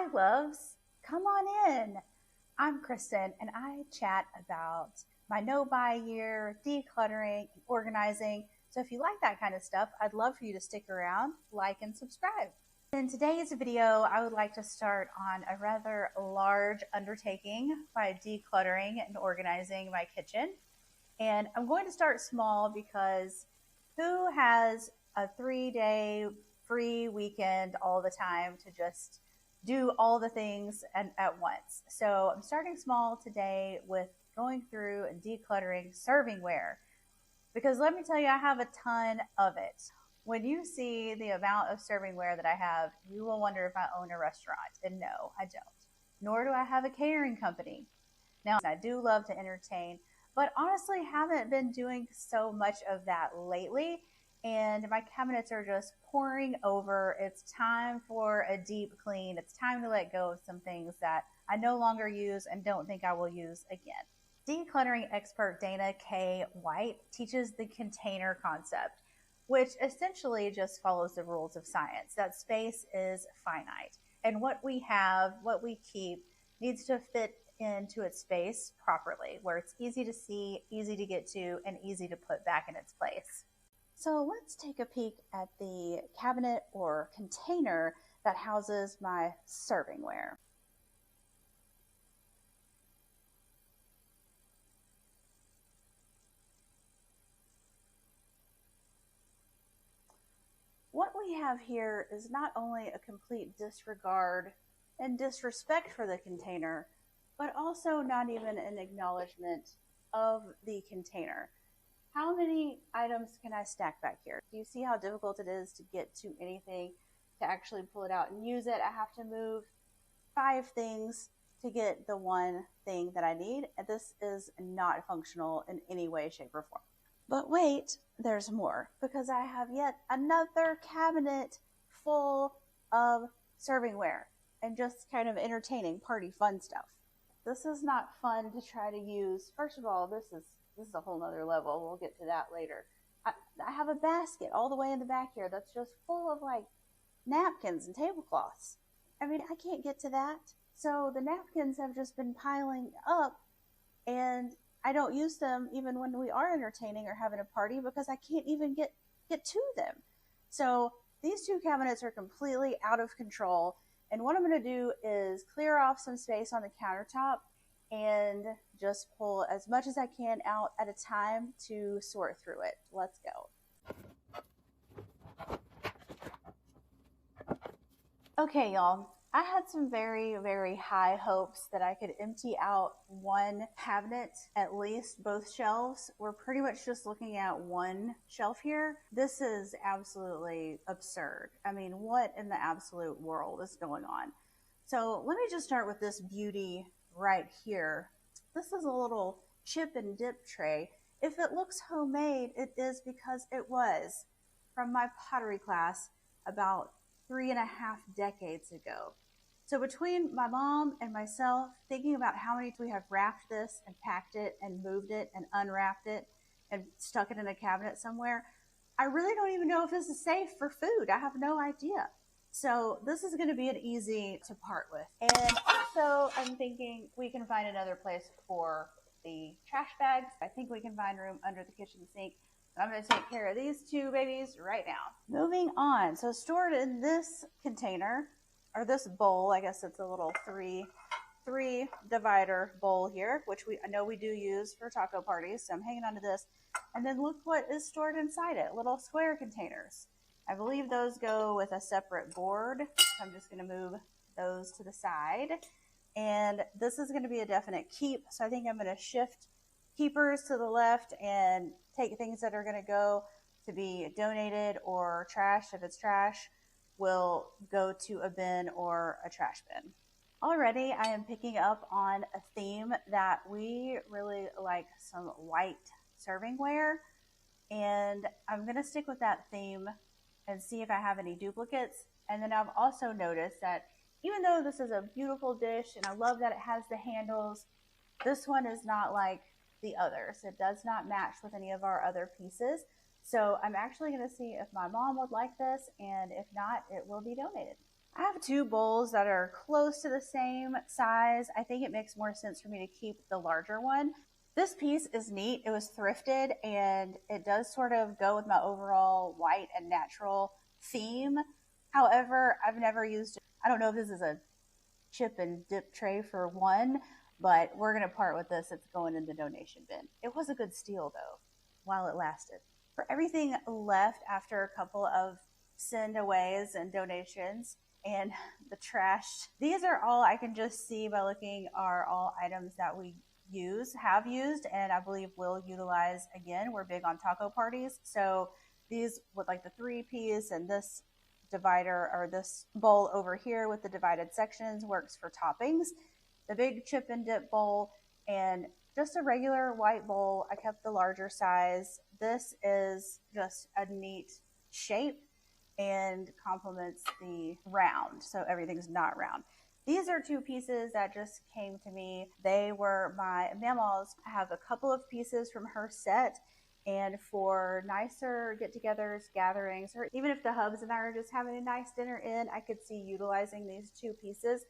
Hi loves, come on in. I'm Kristen and I chat about my no-buy year, decluttering, and organizing. So if you like that kind of stuff, I'd love for you to stick around, like, and subscribe. In today's video, I would like to start on a rather large undertaking by decluttering and organizing my kitchen. And I'm going to start small because who has a 3-day free weekend all the time to just do all the things at once? So I'm starting small today with going through and decluttering servingware, because let me tell you, I have a ton of it. When you see the amount of servingware that I have, you will wonder if I own a restaurant. And no, I don't. Nor do I have a catering company. Now, I do love to entertain, but honestly haven't been doing so much of that lately. And my cabinets are just pouring over. It's time for a deep clean. It's time to let go of some things that I no longer use and don't think I will use again. Decluttering expert Dana K. White teaches the container concept, which essentially just follows the rules of science, that space is finite. And what we have, what we keep, needs to fit into its space properly, where it's easy to see, easy to get to, and easy to put back in its place. So let's take a peek at the cabinet or container that houses my servingware. What we have here is not only a complete disregard and disrespect for the container, but also not even an acknowledgement of the container. How many items can I stack back here? Do you see how difficult it is to get to anything, to actually pull it out and use it? I have to move 5 things to get the one thing that I need. And this is not functional in any way, shape, or form. But wait, there's more, because I have yet another cabinet full of servingware and just kind of entertaining party fun stuff. This is not fun to try to use. First of all, this is a whole nother level. We'll get to that later. I have a basket all the way in the back here that's just full of like napkins and tablecloths. I mean, I can't get to that. So the napkins have just been piling up, and I don't use them even when we are entertaining or having a party because I can't even get to them. So these 2 cabinets are completely out of control. And what I'm going to do is clear off some space on the countertop and just pull as much as I can out at a time to sort through it. Let's go. Okay, y'all. I had some very, very high hopes that I could empty out one cabinet, at least both shelves. We're pretty much just looking at one shelf here. This is absolutely absurd. I mean, what in the absolute world is going on? So let me just start with this beauty right here. This is a little chip and dip tray. If it looks homemade, it is because it was from my pottery class about 3.5 decades ago. So between my mom and myself, thinking about how many we have wrapped this and packed it and moved it and unwrapped it and stuck it in a cabinet somewhere, I really don't even know if this is safe for food. I have no idea. So this is going to be an easy to part with. And also I'm thinking we can find another place for the trash bags. I think we can find room under the kitchen sink. I'm going to take care of these 2 babies right now. Moving on. So stored in this container, or this bowl, I guess it's a little three divider bowl here, which I know we do use for taco parties. So I'm hanging on to this. And then look what is stored inside it, little square containers. I believe those go with a separate board. I'm just going to move those to the side. And this is going to be a definite keep. So I think I'm going to shift keepers to the left and take things that are going to go to be donated or trash. If it's trash, will go to a bin or a trash bin. Already I am picking up on a theme that we really like, some white servingware, and I'm going to stick with that theme and see if I have any duplicates. And then I've also noticed that even though this is a beautiful dish and I love that it has the handles, this one is not like the others. It does not match with any of our other pieces. So I'm actually going to see if my mom would like this, and if not, it will be donated. I have two bowls that are close to the same size. I think it makes more sense for me to keep the larger one. This piece is neat. It was thrifted and it does sort of go with my overall white and natural theme. However, I've never used it. I don't know if this is a chip and dip tray for one, but we're going to part with this. It's going in the donation bin. It was a good steal though, while it lasted. For everything left after a couple of send aways and donations and the trash, these are all I can just see by looking are all items that we have used, and I believe will utilize again. We're big on taco parties. So these with like the 3-piece and this divider or this bowl over here with the divided sections works for toppings. The big chip and dip bowl and just a regular white bowl, I kept the larger size. This is just a neat shape and complements the round, so everything's not round. These are 2 pieces that just came to me. They were my mama's. I have a couple of pieces from her set, and for nicer get-togethers, gatherings, or even if the hubs and I are just having a nice dinner in, I could see utilizing these 2 pieces.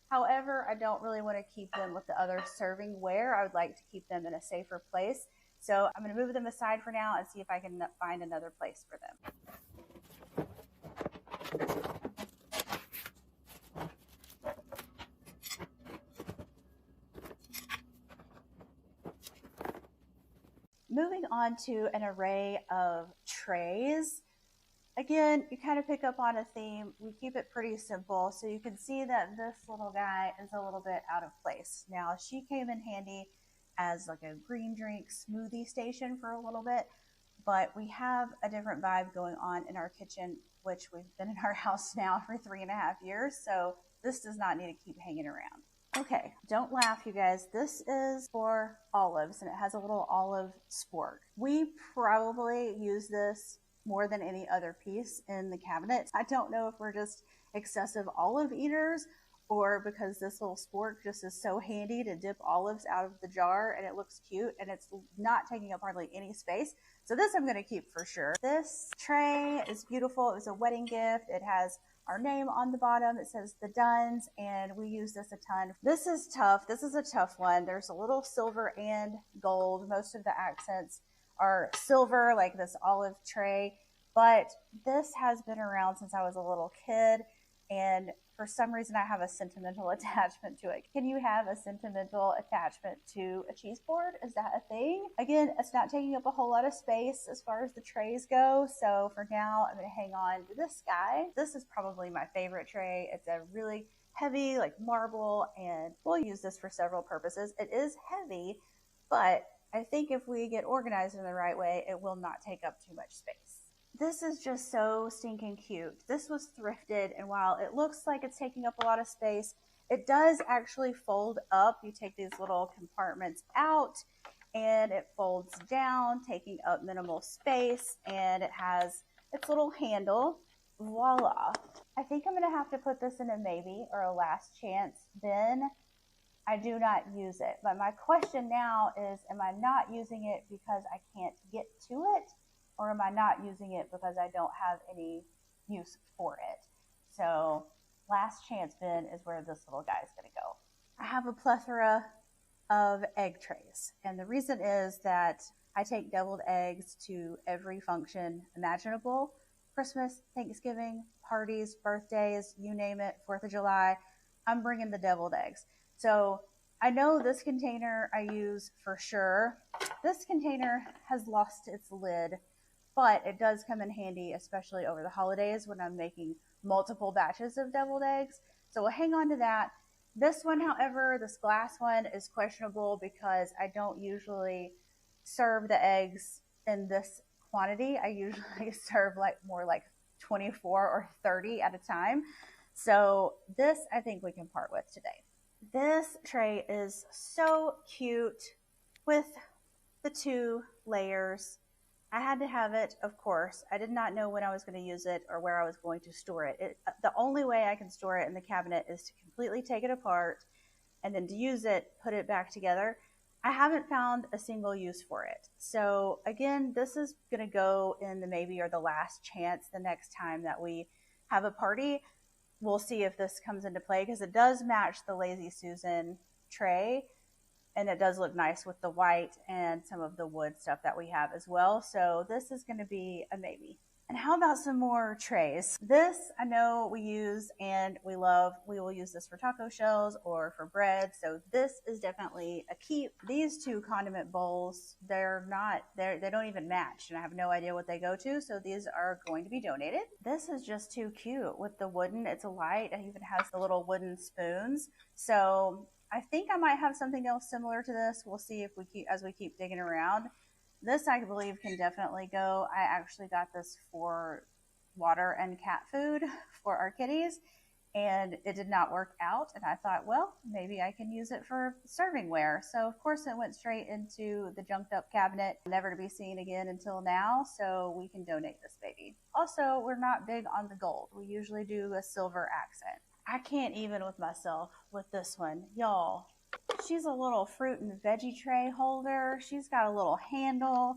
However, I don't really want to keep them with the other servingware. I would like to keep them in a safer place. So I'm going to move them aside for now and see if I can find another place for them. Moving on to an array of trays. Again, you kind of pick up on a theme. We keep it pretty simple. So you can see that this little guy is a little bit out of place. Now, she came in handy as like a green drink smoothie station for a little bit, but we have a different vibe going on in our kitchen, which we've been in our house now for 3.5 years. So this does not need to keep hanging around. Okay, don't laugh, you guys. This is for olives, and it has a little olive spork. We probably use this more than any other piece in the cabinet. I don't know if we're just excessive olive eaters or because this little spork just is so handy to dip olives out of the jar and it looks cute and it's not taking up hardly any space. So this I'm going to keep for sure. This tray is beautiful. It was a wedding gift. It has our name on the bottom. It says the Duns, and we use this a ton. This is tough. This is a tough one. There's a little silver and gold. Most of the accents are silver, like this olive tray, but this has been around since I was a little kid, and for some reason I have a sentimental attachment to it. Can you have a sentimental attachment to a cheese board? Is that a thing? Again, it's not taking up a whole lot of space as far as the trays go, so for now I'm going to hang on to this guy. This is probably my favorite tray. It's a really heavy, like marble, and we'll use this for several purposes. It is heavy, but I think if we get organized in the right way, it will not take up too much space. This is just so stinking cute. This was thrifted, and while it looks like it's taking up a lot of space, it does actually fold up. You take these little compartments out, and it folds down, taking up minimal space, and it has its little handle. Voila. I think I'm going to have to put this in a maybe or a last chance bin. I do not use it, but my question now is, am I not using it because I can't get to it? Or am I not using it because I don't have any use for it? So last chance bin is where this little guy is going to go. I have a plethora of egg trays. And the reason is that I take deviled eggs to every function imaginable. Christmas, Thanksgiving, parties, birthdays, you name it, 4th of July, I'm bringing the deviled eggs. So I know this container I use for sure. This container has lost its lid, but it does come in handy, especially over the holidays when I'm making multiple batches of deviled eggs. So we'll hang on to that. This one, however, this glass one is questionable because I don't usually serve the eggs in this quantity. I usually serve more like 24 or 30 at a time. So this I think we can part with today. This tray is so cute with the 2 layers. I had to have it, of course. I did not know when I was going to use it or where I was going to store it. The only way I can store it in the cabinet is to completely take it apart and then to use it, put it back together. I haven't found a single use for it. So again, this is going to go in the maybe or the last chance the next time that we have a party. we'll see if this comes into play, because it does match the Lazy Susan tray, and it does look nice with the white and some of the wood stuff that we have as well. So this is going to be a maybe. And how about some more trays? This I know we use and we love. We will use this for taco shells or for bread. So this is definitely a keep. These two condiment bowls, they don't even match, and I have no idea what they go to. So these are going to be donated. This is just too cute with the wooden. It's a light. It even has the little wooden spoons. So I think I might have something else similar to this. We'll see if as we keep digging around. This, I believe, can definitely go. I actually got this for water and cat food for our kitties, and it did not work out. And I thought, well, maybe I can use it for servingware. So, of course, it went straight into the junked up cabinet, never to be seen again until now. So we can donate this baby. Also, we're not big on the gold. We usually do a silver accent. I can't even with myself with this one. Y'all, she's a little fruit and veggie tray holder. She's got a little handle.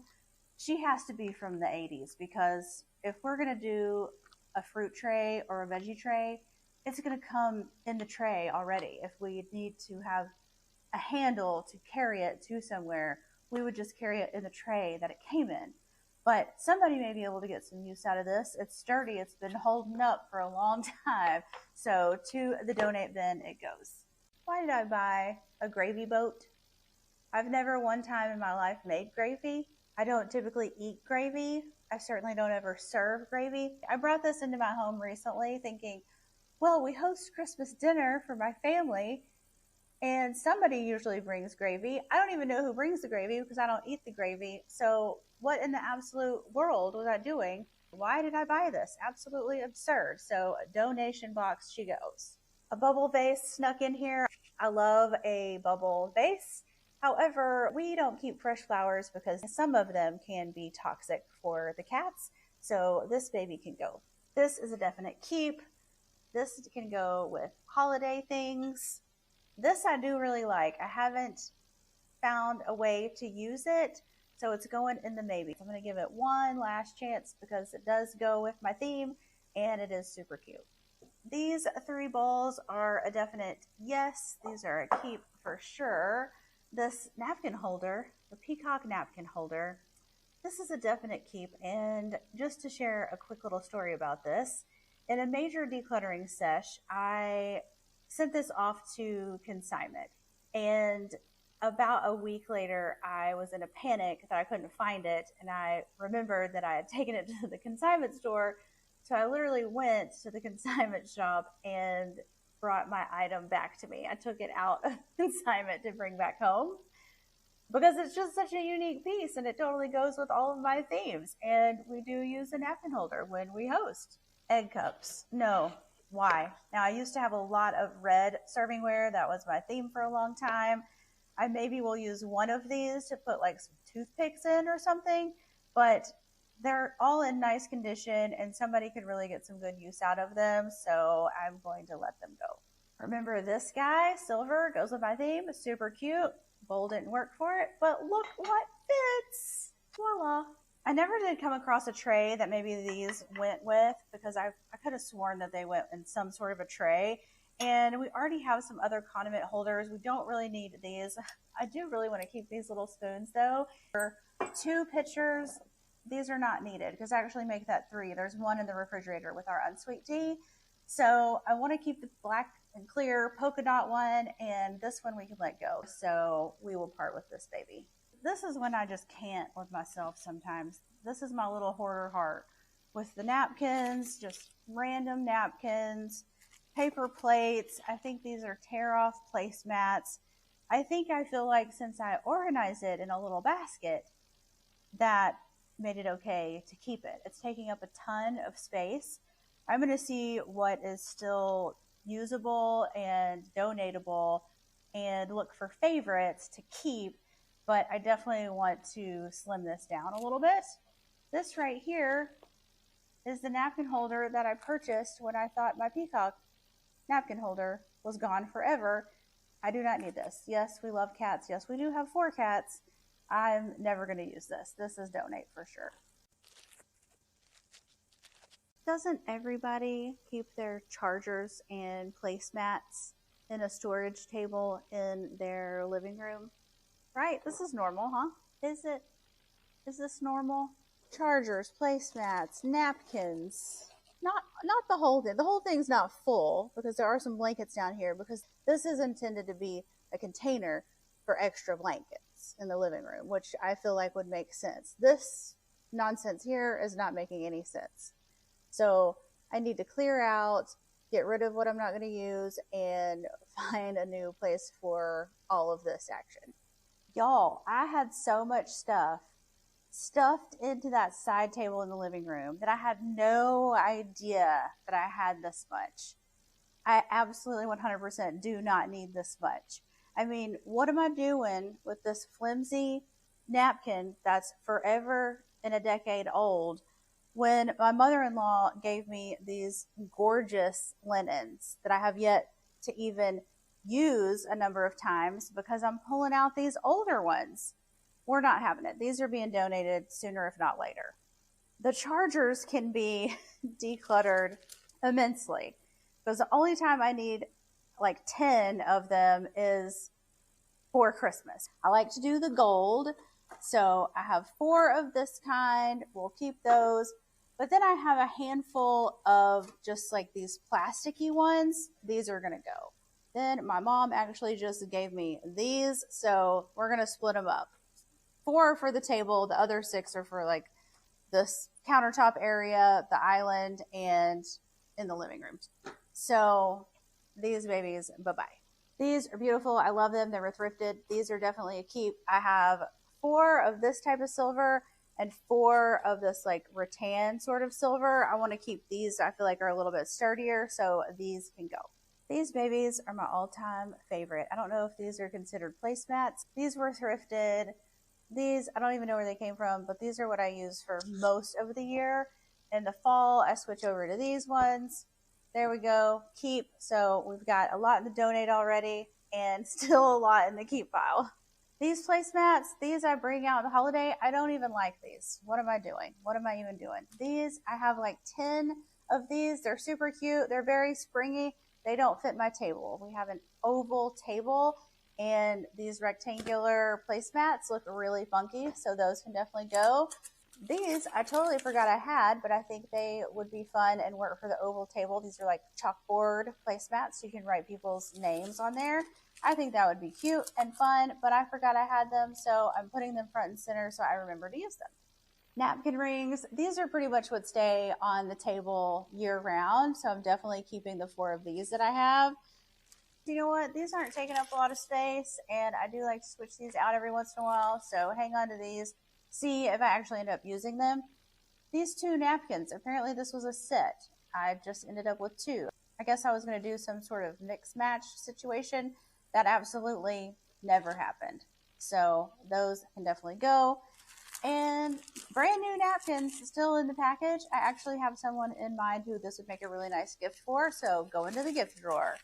She has to be from the 80s, because if we're going to do a fruit tray or a veggie tray, it's going to come in the tray already. If we need to have a handle to carry it to somewhere, we would just carry it in the tray that it came in. But somebody may be able to get some use out of this. It's sturdy. It's been holding up for a long time. So to the donate bin it goes. Why did I buy a gravy boat? I've never one time in my life made gravy. I don't typically eat gravy. I certainly don't ever serve gravy. I brought this into my home recently thinking, well, we host Christmas dinner for my family, and somebody usually brings gravy. I don't even know who brings the gravy because I don't eat the gravy. So what in the absolute world was I doing? Why did I buy this? Absolutely absurd. So a donation box she goes. A bubble vase snuck in here. I love a bubble vase. However, we don't keep fresh flowers because some of them can be toxic for the cats. So this baby can go. This is a definite keep. This can go with holiday things. This I do really like. I haven't found a way to use it, so it's going in the maybe. I'm going to give it one last chance because it does go with my theme and it is super cute. These three bowls are a definite yes. These are a keep for sure. This napkin holder, the peacock napkin holder, this is a definite keep. And just to share a quick little story about this, in a major decluttering sesh, I sent this off to consignment. And about a week later, I was in a panic that I couldn't find it. And I remembered that I had taken it to the consignment store. So I literally went to the consignment shop and brought my item back to me. I took it out of consignment to bring back home because it's just such a unique piece and it totally goes with all of my themes. And we do use a napkin holder when we host. Egg cups. No. Why? Now, I used to have a lot of red servingware. That was my theme for a long time. I maybe will use one of these to put like some toothpicks in or something, but they're all in nice condition and somebody could really get some good use out of them. So I'm going to let them go. Remember this guy, silver, goes with my theme. Super cute. Bowl didn't work for it, but look what fits. Voila. I never did come across a tray that maybe these went with because I could have sworn that they went in some sort of a tray. And we already have some other condiment holders. We don't really need these. I do really want to keep these little spoons though. For 2 pitchers, these are not needed because I actually make that 3. There's one in the refrigerator with our unsweet tea. So I want to keep the black and clear polka dot one, and this one we can let go. So we will part with this baby. This is when I just can't with myself sometimes. This is my little hoarder heart with the napkins, just random napkins, paper plates. I think these are tear off placemats. I feel like since I organized it in a little basket, that made it okay to keep it. It's taking up a ton of space. I'm going to see what is still usable and donatable and look for favorites to keep. But I definitely want to slim this down a little bit. This right here is the napkin holder that I purchased when I thought my peacock napkin holder was gone forever. I do not need this. Yes, we love cats. Yes, we do have 4 cats. I'm never going to use this. This is donate for sure. Doesn't everybody keep their chargers and placemats in a storage table in their living room? Right? This is normal, huh? Is it? Is this normal? Chargers, placemats, napkins. Not the whole thing. The whole thing's not full because there are some blankets down here because this is intended to be a container for extra blankets in the living room, which I feel like would make sense. This nonsense here is not making any sense. So I need to clear out, get rid of what I'm not going to use, and find a new place for all of this action. Y'all, I had so much stuff stuffed into that side table in the living room that I had no idea that I had this much. I absolutely 100% do not need this much. I mean, what am I doing with this flimsy napkin that's forever and a decade old when my mother-in-law gave me these gorgeous linens that I have yet to even use a number of times because I'm pulling out these older ones? We're not having it. These are being donated sooner, if not later. The chargers can be decluttered immensely because the only time I need like 10 of them is for Christmas. I like to do the gold. So I have 4 of this kind. We'll keep those. But then I have a handful of just like these plasticky ones. These are going to go. Then my mom actually just gave me these. So we're going to split them up. 4 for the table. The other 6 are for like this countertop area, the island, and in the living room. So these babies, bye-bye. These are beautiful. I love them. They were thrifted. These are definitely a keep. I have 4 of this type of silver and 4 of this like rattan sort of silver. I want to keep these. I feel like are a little bit sturdier, so these can go. These babies are my all-time favorite. I don't know if these are considered placemats. These were thrifted. These, I don't even know where they came from, but these are what I use for most of the year. In the fall, I switch over to these ones. There we go. Keep. So we've got a lot in the donate already and still a lot in the keep pile. These placemats, these I bring out on the holiday. I don't even like these. What am I doing? What am I even doing? These, I have like 10 of these. They're super cute. They're very springy. They don't fit my table. We have an oval table. And these rectangular placemats look really funky, so those can definitely go. These, I totally forgot I had, but I think they would be fun and work for the oval table. These are like chalkboard placemats, so you can write people's names on there. I think that would be cute and fun, but I forgot I had them, so I'm putting them front and center so I remember to use them. Napkin rings, these are pretty much what stay on the table year round, so I'm definitely keeping the 4 of these that I have. You know what? These aren't taking up a lot of space, and I do like to switch these out every once in a while, so hang on to these. See if I actually end up using them. These 2 napkins, apparently this was a set. I just ended up with 2. I guess I was going to do some sort of mix match situation. That absolutely never happened. So those can definitely go. And brand new napkins still in the package. I actually have someone in mind who this would make a really nice gift for, so go into the gift drawer.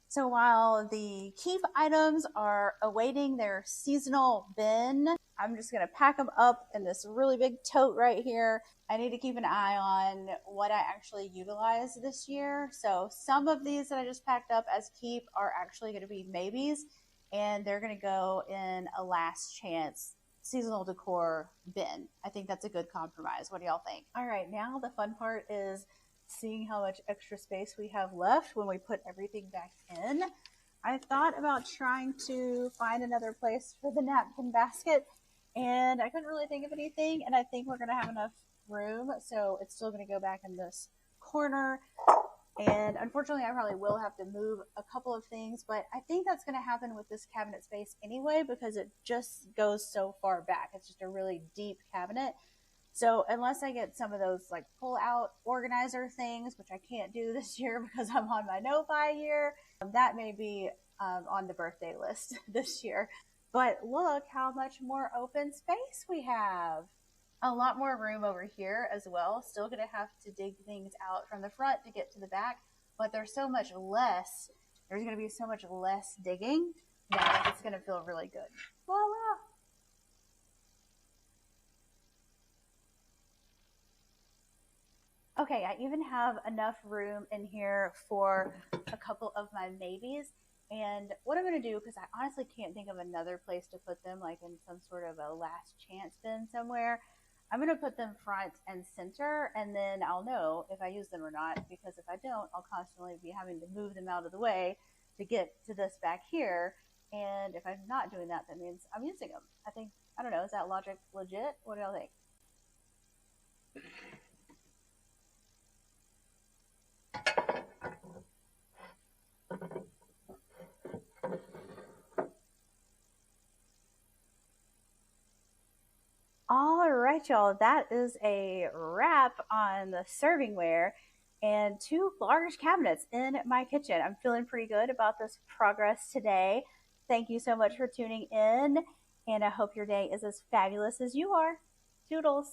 So while the keep items are awaiting their seasonal bin, I'm just going to pack them up in this really big tote right here. I need to keep an eye on what I actually utilize this year. So some of these that I just packed up as keep are actually going to be maybes, and they're going to go in a last chance seasonal decor bin. I think that's a good compromise. What do y'all think? All right, now the fun part is seeing how much extra space we have left when we put everything back in. I thought about trying to find another place for the napkin basket, and I couldn't really think of anything, and I think we're going to have enough room, so it's still going to go back in this corner. And unfortunately, I probably will have to move a couple of things, but I think that's going to happen with this cabinet space anyway because it just goes so far back. It's just a really deep cabinet. So unless I get some of those like pull out organizer things, which I can't do this year because I'm on my no-buy year, that may be on the birthday list this year. But look how much more open space we have. A lot more room over here as well. Still going to have to dig things out from the front to get to the back, but there's so much less. There's going to be so much less digging that it's going to feel really good. Voila! Okay, I even have enough room in here for a couple of my maybes. And what I'm going to do, because I honestly can't think of another place to put them, like in some sort of a last chance bin somewhere, I'm going to put them front and center, and then I'll know if I use them or not, because if I don't, I'll constantly be having to move them out of the way to get to this back here. And if I'm not doing that, that means I'm using them. I don't know, is that logic legit? What do y'all think? All right, y'all, that is a wrap on the servingware and two large cabinets in my kitchen. I'm feeling pretty good about this progress today. Thank you so much for tuning in, and I hope your day is as fabulous as you are. Doodles.